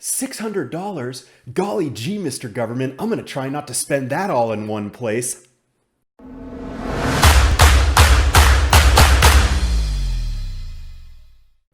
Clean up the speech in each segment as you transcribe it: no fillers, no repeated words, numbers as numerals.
$600? Golly gee, Mr. Government, I'm gonna try not to spend that all in one place.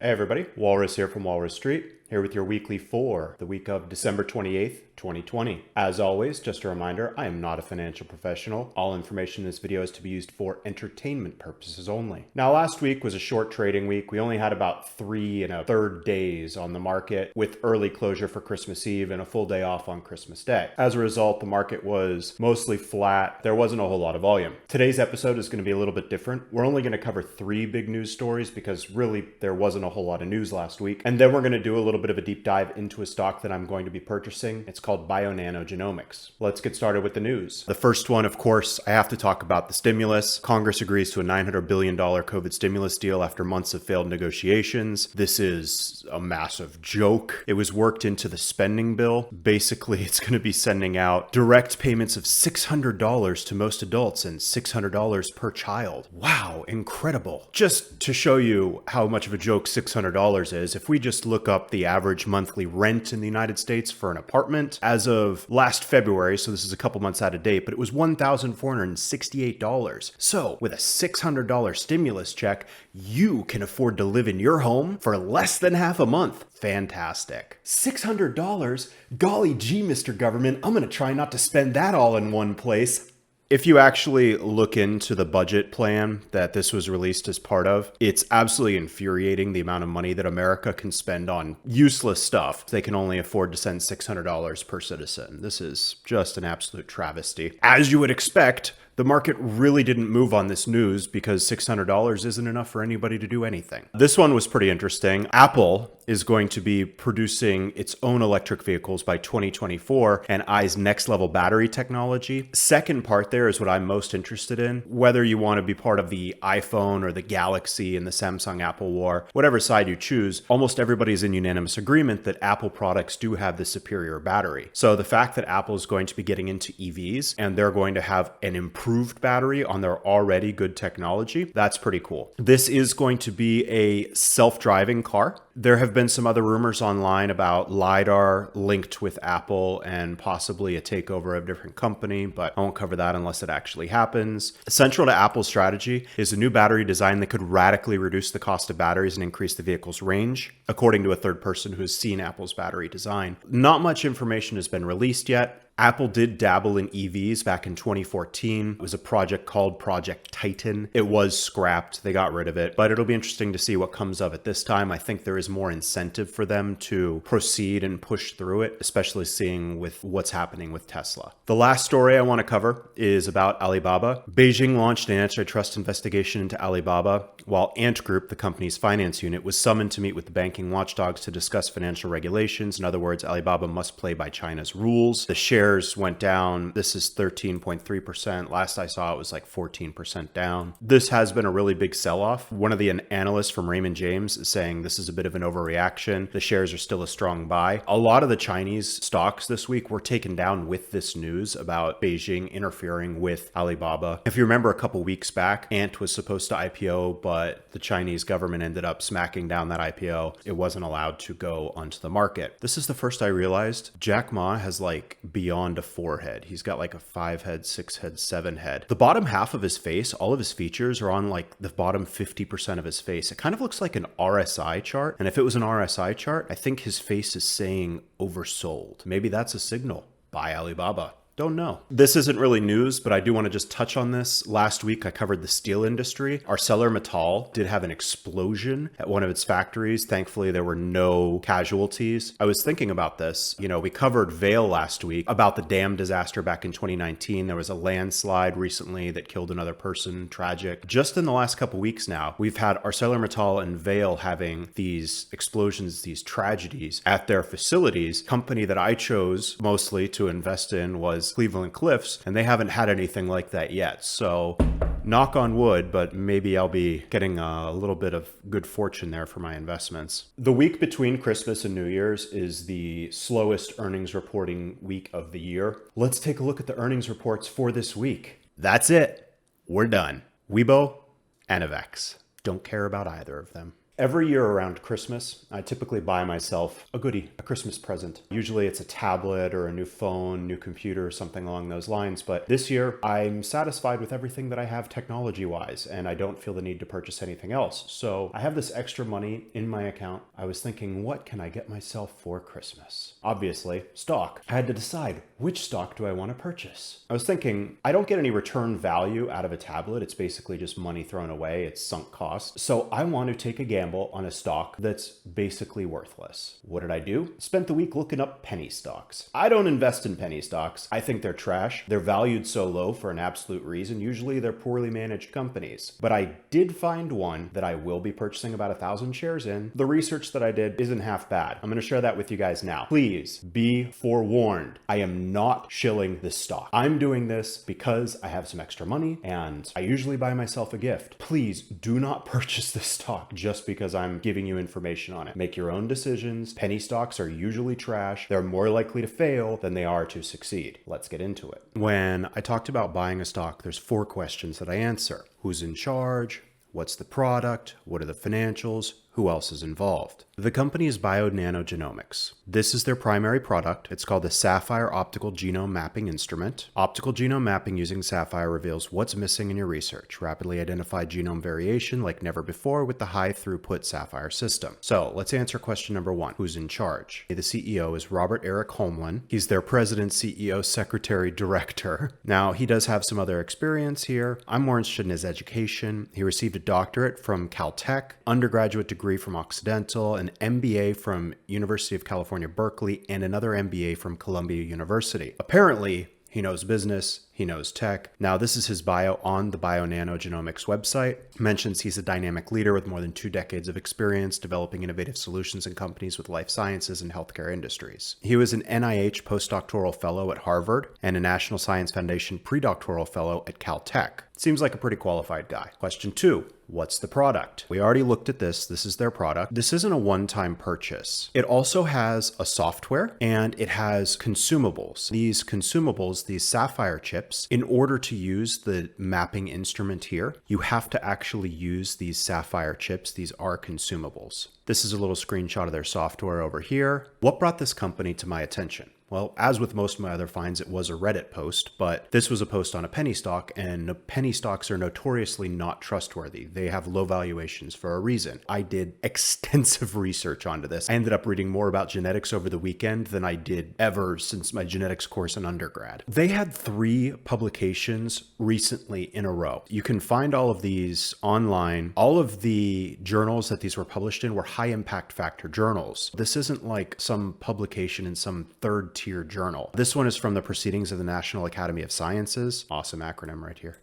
Hey everybody, Walrus here from Walrus Street, here with your weekly for the week of December 28th, 2020. As always, just a reminder, I am not a financial professional. All information in this video is to be used for entertainment purposes only. Now, last week was a short trading week. We only had about 3 1/3 days on the market with early closure for Christmas Eve and a full day off on Christmas Day. As a result, the market was mostly flat. There wasn't a whole lot of volume. Today's episode is going to be a little bit different. We're only going to cover 3 big news stories because really there wasn't a whole lot of news last week. And then we're going to do a little bit of a deep dive into a stock that I'm going to be purchasing. It's called BIONANO Genomics. Let's get started with the news. The first one, of course, I have to talk about the stimulus. Congress agrees to a $900 billion COVID stimulus deal after months of failed negotiations. This is a massive joke. It was worked into the spending bill. Basically, it's going to be sending out direct payments of $600 to most adults and $600 per child. Wow, incredible. Just to show you how much of a joke $600 is, if we just look up the average monthly rent in the United States for an apartment, as of last February, so this is a couple months out of date, but it was $1,468. So with a $600 stimulus check, you can afford to live in your home for less than half a month. Fantastic. $600? Golly gee, Mr. Government, I'm gonna try not to spend that all in one place. If you actually look into the budget plan that this was released as part of, it's absolutely infuriating the amount of money that America can spend on useless stuff. They can only afford to send $600 per citizen. This is just an absolute travesty. As you would expect, the market really didn't move on this news because $600 isn't enough for anybody to do anything. This one was pretty interesting. Apple is going to be producing its own electric vehicles by 2024 and eyes next level battery technology. Second part there is what I'm most interested in. Whether you want to be part of the iPhone or the Galaxy and the Samsung Apple war, whatever side you choose, almost everybody is in unanimous agreement that Apple products do have the superior battery. So the fact that Apple is going to be getting into EVs and they're going to have an improved battery on their already good technology, that's pretty cool. This is going to be a self-driving car. There have been some other rumors online about LiDAR linked with Apple and possibly a takeover of a different company, but I won't cover that unless it actually happens. Central to Apple's strategy is a new battery design that could radically reduce the cost of batteries and increase the vehicle's range, according to a third person who has seen Apple's battery design. Not much information has been released yet. Apple did dabble in EVs back in 2014. It was a project called Project Titan. It was scrapped. They got rid of it, but it'll be interesting to see what comes of it this time. I think there is more incentive for them to proceed and push through it, especially seeing with what's happening with Tesla. The last story I want to cover is about Alibaba. Beijing launched an antitrust investigation into Alibaba, while Ant Group, the company's finance unit, was summoned to meet with the banking watchdogs to discuss financial regulations. In other words, Alibaba must play by China's rules. The shares went down. This is 13.3%. Last I saw, it was like 14% down. This has been a really big sell-off. One of the analysts from Raymond James is saying this is a bit of an overreaction. The shares are still a strong buy. A lot of the Chinese stocks this week were taken down with this news about Beijing interfering with Alibaba. If you remember a couple weeks back, Ant was supposed to IPO, but the Chinese government ended up smacking down that IPO. It wasn't allowed to go onto the market. This is the first I realized Jack Ma has like beyond a 4-head. He's got like a 5-head, 6-head, 7-head. The bottom half of his face, all of his features are on like the bottom 50% of his face. It kind of looks like an RSI chart. And if it was an RSI chart, I think his face is saying oversold. Maybe that's a signal. Buy Alibaba. Don't know. This isn't really news, but I do want to just touch on this. Last week, I covered the steel industry. ArcelorMittal did have an explosion at one of its factories. Thankfully, there were no casualties. I was thinking about this. You know, we covered Vail last week about the dam disaster back in 2019. There was a landslide recently that killed another person. Tragic. Just in the last couple weeks now, we've had ArcelorMittal and Vail having these explosions, these tragedies at their facilities. Company that I chose mostly to invest in was Cleveland Cliffs, and they haven't had anything like that yet. So knock on wood, but maybe I'll be getting a little bit of good fortune there for my investments. The week between Christmas and New Year's is the slowest earnings reporting week of the year. Let's take a look at the earnings reports for this week. That's it. We're done. Weibo and Avex. Don't care about either of them. Every year around Christmas, I typically buy myself a goodie, a Christmas present. Usually it's a tablet or a new phone, new computer, something along those lines. But this year, I'm satisfied with everything that I have technology-wise, and I don't feel the need to purchase anything else. So I have this extra money in my account. I was thinking, what can I get myself for Christmas? Obviously, stock. I had to decide, which stock do I want to purchase? I was thinking, I don't get any return value out of a tablet. It's basically just money thrown away. It's sunk cost. So I want to take a gamble on a stock that's basically worthless. What did I do? Spent the week looking up penny stocks. I don't invest in penny stocks. I think they're trash. They're valued so low for an absolute reason. Usually they're poorly managed companies. But I did find one that I will be purchasing about 1,000 shares in. The research that I did isn't half bad. I'm going to share that with you guys now. Please be forewarned. I am not shilling this stock. I'm doing this because I have some extra money and I usually buy myself a gift. Please do not purchase this stock just because I'm giving you information on it. Make your own decisions. Penny stocks are usually trash. They're more likely to fail than they are to succeed. Let's get into it. When I talked about buying a stock, there's 4 questions that I answer. Who's in charge? What's the product? What are the financials? Who else is involved? The company is BIONANO Genomics. This is their primary product. It's called the Sapphire Optical Genome Mapping Instrument. Optical genome mapping using Sapphire reveals what's missing in your research. Rapidly identify genome variation like never before with the high throughput Sapphire system. So let's answer question number 1. Who's in charge? The CEO is Robert Eric Holmlin. He's their president, CEO, secretary, director. Now, he does have some other experience here. I'm more interested in his education. He received a doctorate from Caltech, undergraduate degree from Occidental, an MBA from University of California, Berkeley, and another MBA from Columbia University. Apparently, he knows business, he knows tech. Now, this is his bio on the BIONANO Genomics website. Mentions he's a dynamic leader with more than 2 decades of experience developing innovative solutions in companies with life sciences and healthcare industries. He was an NIH postdoctoral fellow at Harvard and a National Science Foundation predoctoral fellow at Caltech. Seems like a pretty qualified guy. Question 2. What's the product? We already looked at this. This is their product. This isn't a one-time purchase. It also has a software and it has consumables. These consumables, these Sapphire chips, in order to use the mapping instrument here, you have to actually use these Sapphire chips. These are consumables. This is a little screenshot of their software over here. What brought this company to my attention? Well, as with most of my other finds, it was a Reddit post, but this was a post on a penny stock, and penny stocks are notoriously not trustworthy. They have low valuations for a reason. I did extensive research onto this. I ended up reading more about genetics over the weekend than I did ever since my genetics course in undergrad. They had 3 publications recently in a row. You can find all of these online. All of the journals that these were published in were high impact factor journals. This isn't like some publication in some third-tier journal. This one is from the Proceedings of the National Academy of Sciences. Awesome acronym right here.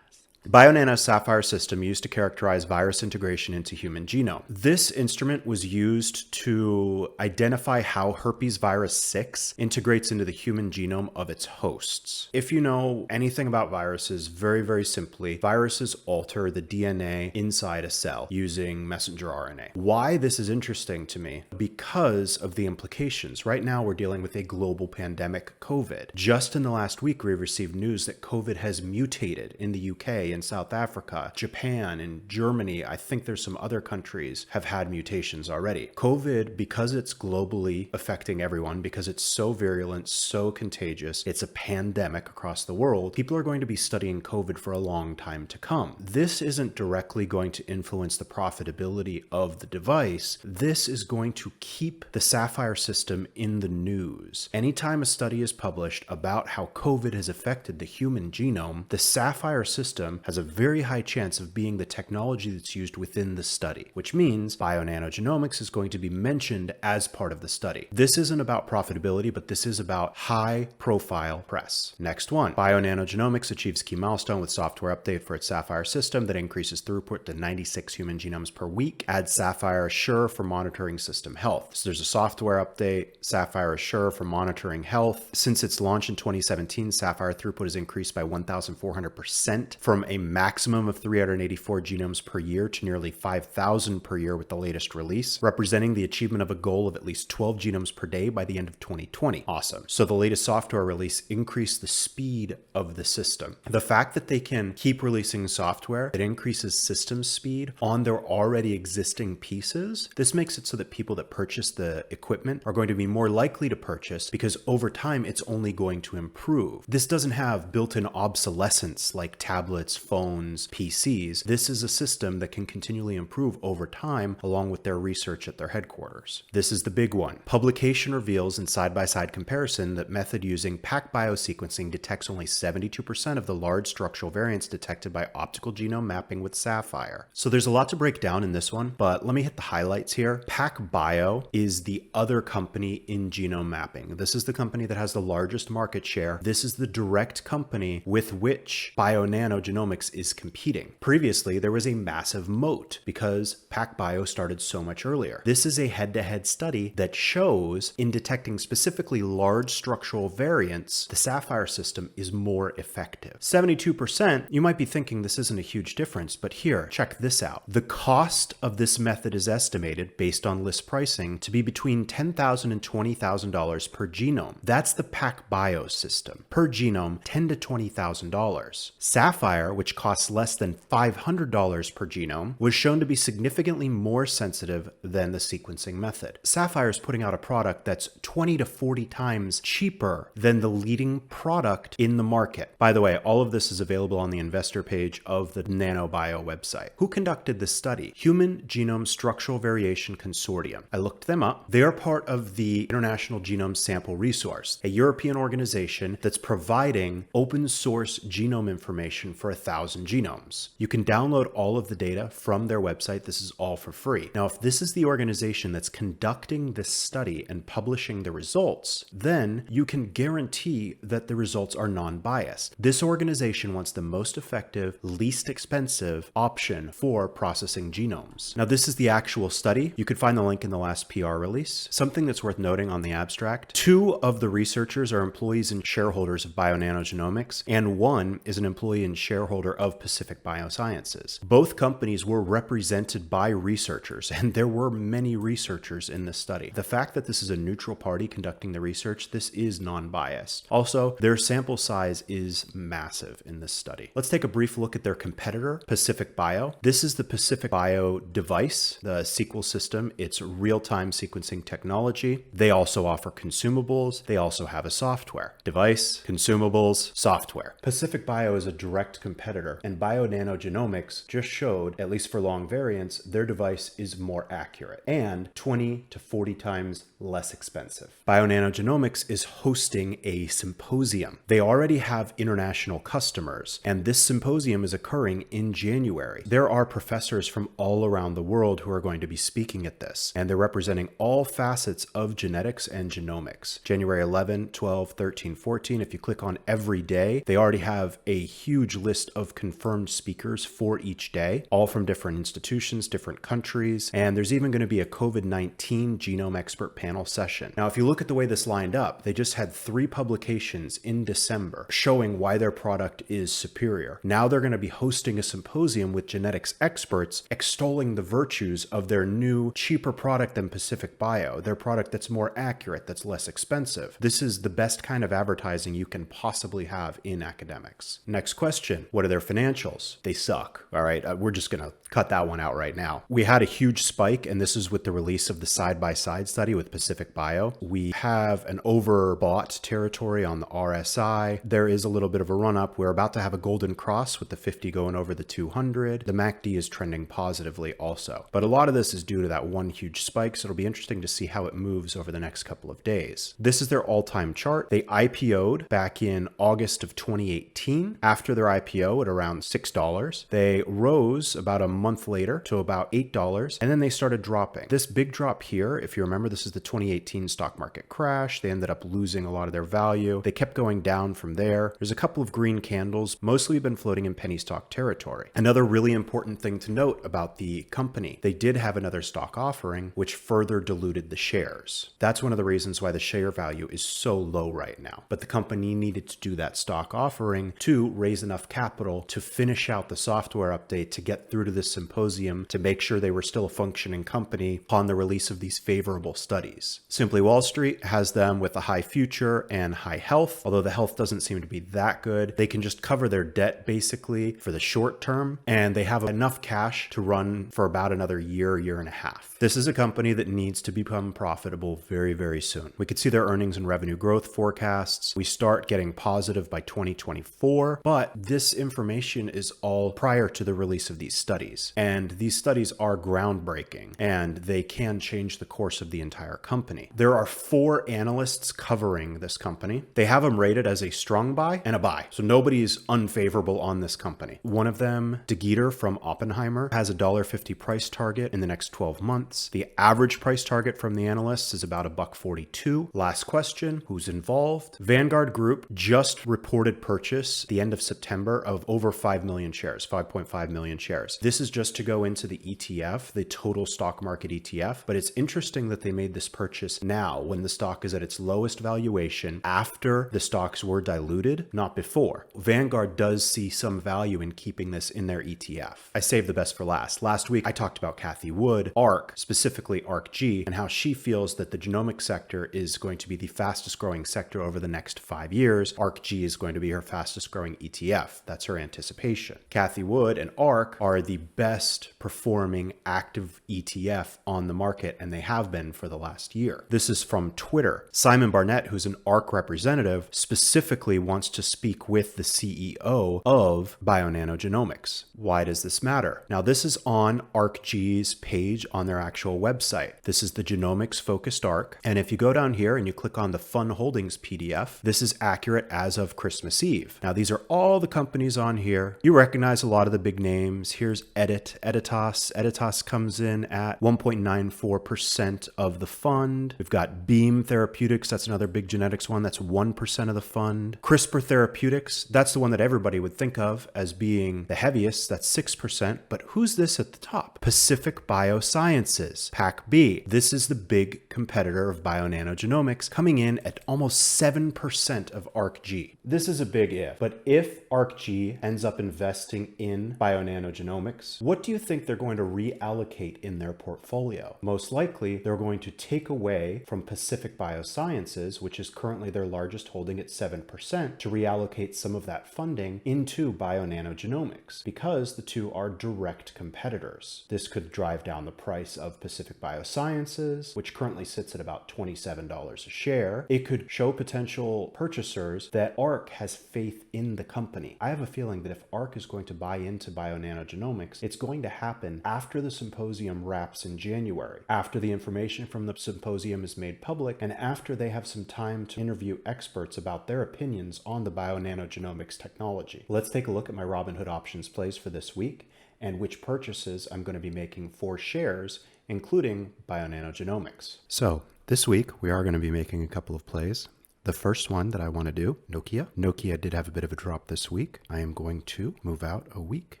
BIONANO Sapphire system used to characterize virus integration into human genome. This instrument was used to identify how herpes virus 6 integrates into the human genome of its hosts. If you know anything about viruses, very, very simply, viruses alter the DNA inside a cell using messenger RNA. Why this is interesting to me? Because of the implications. Right now, we're dealing with a global pandemic, COVID. Just in the last week, we've received news that COVID has mutated in the UK, in South Africa, Japan, and Germany. I think there's some other countries have had mutations already. COVID, because it's globally affecting everyone, because it's so virulent, so contagious, it's a pandemic across the world, people are going to be studying COVID for a long time to come. This isn't directly going to influence the profitability of the device. This is going to keep the Sapphire system in the news. Anytime a study is published about how COVID has affected the human genome, the Sapphire system has a very high chance of being the technology that's used within the study, which means BIONANO Genomics is going to be mentioned as part of the study. This isn't about profitability, but this is about high-profile press. Next one, BIONANO Genomics achieves key milestone with software update for its Sapphire system that increases throughput to 96 human genomes per week. Adds Sapphire Assure for monitoring system health. So there's a software update, Sapphire Assure for monitoring health. Since its launch in 2017, Sapphire throughput has increased by 1,400% from a maximum of 384 genomes per year to nearly 5,000 per year with the latest release, representing the achievement of a goal of at least 12 genomes per day by the end of 2020. Awesome. So the latest software release increased the speed of the system. The fact that they can keep releasing software that increases system speed on their already existing pieces, this makes it so that people that purchase the equipment are going to be more likely to purchase because over time it's only going to improve. This doesn't have built-in obsolescence like tablets, phones, PCs. This is a system that can continually improve over time along with their research at their headquarters. This is the big one. Publication reveals in side-by-side comparison that method using PacBio sequencing detects only 72% of the large structural variants detected by optical genome mapping with Saphyr. So there's a lot to break down in this one, but let me hit the highlights here. PacBio is the other company in genome mapping. This is the company that has the largest market share. This is the direct company with which BIONANO Genomics is competing. Previously, there was a massive moat because PacBio started so much earlier. This is a head-to-head study that shows in detecting specifically large structural variants, the Saphyr system is more effective. 72%, you might be thinking this isn't a huge difference, but here, check this out. The cost of this method is estimated, based on list pricing, to be between $10,000 and $20,000 per genome. That's the PacBio system. Per genome, $10,000 to $20,000. Saphyr, which costs less than $500 per genome, was shown to be significantly more sensitive than the sequencing method. Saphyr is putting out a product that's 20 to 40 times cheaper than the leading product in the market. By the way, all of this is available on the investor page of the NanoBio website. Who conducted this study? Human Genome Structural Variation Consortium. I looked them up. They are part of the International Genome Sample Resource, a European organization that's providing open source genome information for 1,000 genomes. You can download all of the data from their website. This is all for free. Now, if this is the organization that's conducting this study and publishing the results, then you can guarantee that the results are non-biased. This organization wants the most effective, least expensive option for processing genomes. Now, this is the actual study. You could find the link in the last PR release. Something that's worth noting on the abstract: 2 of the researchers are employees and shareholders of BioNano Genomics, and 1 is an employee and shareholder of Pacific Biosciences. Both companies were represented by researchers, and there were many researchers in this study. The fact that this is a neutral party conducting the research, this is non-biased. Also, their sample size is massive in this study. Let's take a brief look at their competitor, Pacific Bio. This is the Pacific Bio device, the Sequel system. It's real-time sequencing technology. They also offer consumables. They also have a software. Device, consumables, software. Pacific Bio is a direct competitor, and BioNano Genomics just showed, at least for long variants, their device is more accurate and 20 to 40 times less expensive. BioNano Genomics is hosting a symposium. They already have international customers, and this symposium is occurring in January. There are professors from all around the world who are going to be speaking at this, and they're representing all facets of genetics and genomics. January 11, 12, 13, 14. If you click on every day, they already have a huge list of confirmed speakers for each day, all from different institutions, different countries, and there's even going to be a COVID-19 genome expert panel session. Now, if you look at the way this lined up, they just had 3 publications in December showing why their product is superior. Now they're going to be hosting a symposium with genetics experts extolling the virtues of their new, cheaper product than Pacific Bio, their product that's more accurate, that's less expensive. This is the best kind of advertising you can possibly have in academics. Next question, what are their financials? They suck, all right? We're just going to cut that one out right now. We had a huge spike, and this is with the release of the side-by-side study with Pacific Bio. We have an overbought territory on the RSI. There is a little bit of a run-up. We're about to have a golden cross with the 50 going over the 200. The MACD is trending positively also. But a lot of this is due to that one huge spike, so it'll be interesting to see how it moves over the next couple of days. This is their all-time chart. They IPO'd back in August of 2018. After their IPO at around $6, they rose about a month later to about $8, and then they started dropping. This big drop here, if you remember, this is the 2018 stock market crash. They ended up losing a lot of their value. They kept going down from there. There's a couple of green candles, mostly been floating in penny stock territory. Another really important thing to note about the company, they did have another stock offering, which further diluted the shares. That's one of the reasons why the share value is so low right now. But the company needed to do that stock offering to raise enough capital capital to finish out the software update to get through to this symposium to make sure they were still a functioning company upon the release of these favorable studies. Simply Wall Street has them with a high future and high health, although the health doesn't seem to be that good. They can just cover their debt basically for the short term, and they have enough cash to run for about another year, year and a half. This is a company that needs to become profitable very, very soon. We could see their earnings and revenue growth forecasts. We start getting positive by 2024, but this information is all prior to the release of these studies. And these studies are groundbreaking, and they can change the course of the entire company. There are 4 analysts covering this company. They have them rated as a strong buy and a buy. So nobody's unfavorable on this company. One of them, DeGeeter from Oppenheimer, has a $1.50 price target in the next 12 months. The average price target from the analysts is about $1.42. Last question, who's involved? Vanguard Group just reported purchase the end of September of over 5 million shares, 5.5 million shares. This is just to go into the ETF, the total stock market ETF, but it's interesting that they made this purchase now when the stock is at its lowest valuation after the stocks were diluted, not before. Vanguard does see some value in keeping this in their ETF. I saved the best for last. Last week, I talked about Cathie Wood, ARK, specifically ARKG, and how she feels that the genomic sector is going to be the fastest growing sector over the next 5 years. ARKG is going to be her fastest growing ETF. That's her anticipation. Cathie Wood and ARK are the best performing active ETF on the market, and they have been for the last year. This is from Twitter. Simon Barnett, who's an ARK representative, specifically wants to speak with the CEO of BIONANO Genomics. Why does this matter? Now, this is on ARKG's page on their actual website. This is the genomics focused ARK. And if you go down here and you click on the Fund Holdings PDF, this is accurate as of Christmas Eve. Now, these are all the companies on here. You recognize a lot of the big names. Here's Editas. Editas comes in at 1.94% of the fund. We've got Beam Therapeutics. That's another big genetics one. That's 1% of the fund. CRISPR Therapeutics. That's the one that everybody would think of as being the heaviest. That's 6%. But who's this at the top? Pacific Biosciences, PAC B. This is the big competitor of BioNano Genomics, coming in at almost 7% of ARKG. This is a big if, but if ARKG ends up investing in BioNano Genomics, what do you think they're going to reallocate in their portfolio? Most likely, they're going to take away from Pacific Biosciences, which is currently their largest holding at 7%, to reallocate some of that funding into BioNano Genomics, because the two are direct competitors. This could drive down the price of Pacific Biosciences, which currently sits at about $27 a share. It could show potential purchasers that ARK has faith in the company. I have a feeling that if ARK is going to buy into BioNano Genomics, it's going to happen after the symposium wraps in January, after the information from the symposium is made public, and after they have some time to interview experts about their opinions on the BioNano Genomics technology. Let's take a look at my Robinhood Options plays for this week and which purchases I'm going to be making for shares, including BioNano Genomics. So this week, we are going to be making a couple of plays. The first one that I want to do, Nokia. Nokia did have a bit of a drop this week. I am going to move out a week,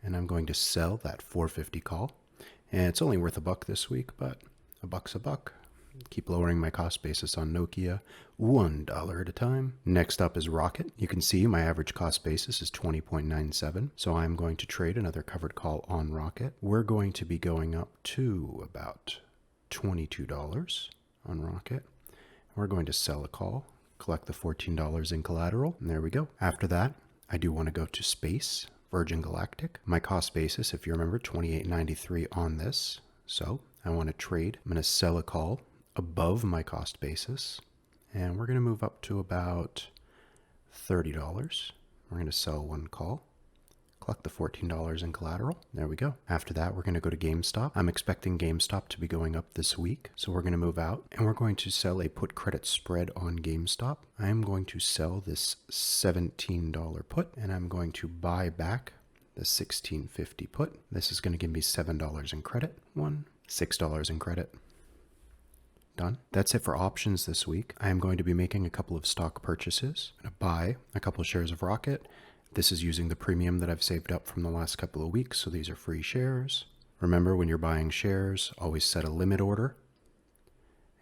and I'm going to sell that 450 call. And it's only worth $1 this week, but $1's $1. Keep lowering my cost basis on Nokia $1 at a time. Next up is Rocket. You can see my average cost basis is 20.97. So I'm going to trade another covered call on Rocket. We're going to be going up to about $22 on Rocket. We're going to sell a call, collect the $14 in collateral, and there we go. After that, I do want to go to Space, Virgin Galactic. My cost basis, if you remember, $28.93 on this. So I want to trade. I'm going to sell a call above my cost basis, and we're going to move up to about $30. We're going to sell one call, collect the $14 in collateral. There we go. After that, we're going to go to GameStop. I'm expecting GameStop to be going up this week, so we're going to move out, and we're going to sell a put credit spread on GameStop. I'm going to sell this $17 put, and I'm going to buy back the $16.50 put. This is going to give me $7 in credit. $6 in credit. Done. That's it for options this week. I am going to be making a couple of stock purchases. I'm going to buy a couple of shares of Rocket. This is using the premium that I've saved up from the last couple of weeks, so these are free shares. Remember, when you're buying shares, always set a limit order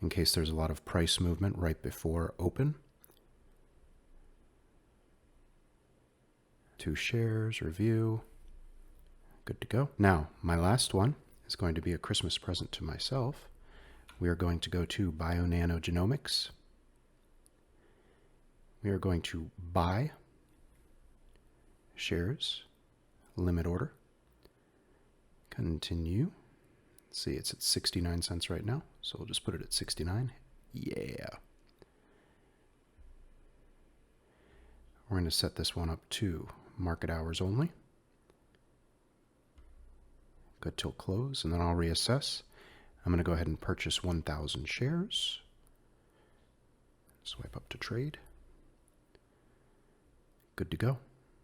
in case there's a lot of price movement right before open. 2 shares, review. Good to go. Now, my last one is going to be a Christmas present to myself. We are going to go to BIONANO Genomics. We are going to buy shares, limit order, continue. Let's see, it's at 69 cents right now, so we'll just put it at 69. Yeah. We're going to set this one up to market hours only. Good till close, and then I'll reassess. I'm going to go ahead and purchase 1,000 shares. Swipe up to trade. Good to go.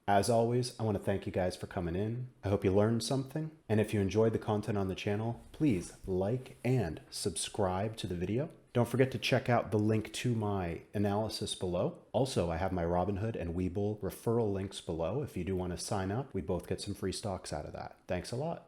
As always, I want to thank you guys for coming in. I hope you learned something. And if you enjoyed the content on the channel, please like and subscribe to the video. Don't forget to check out the link to my analysis below. Also, I have my Robinhood and Webull referral links below. If you do want to sign up, we both get some free stocks out of that. Thanks a lot.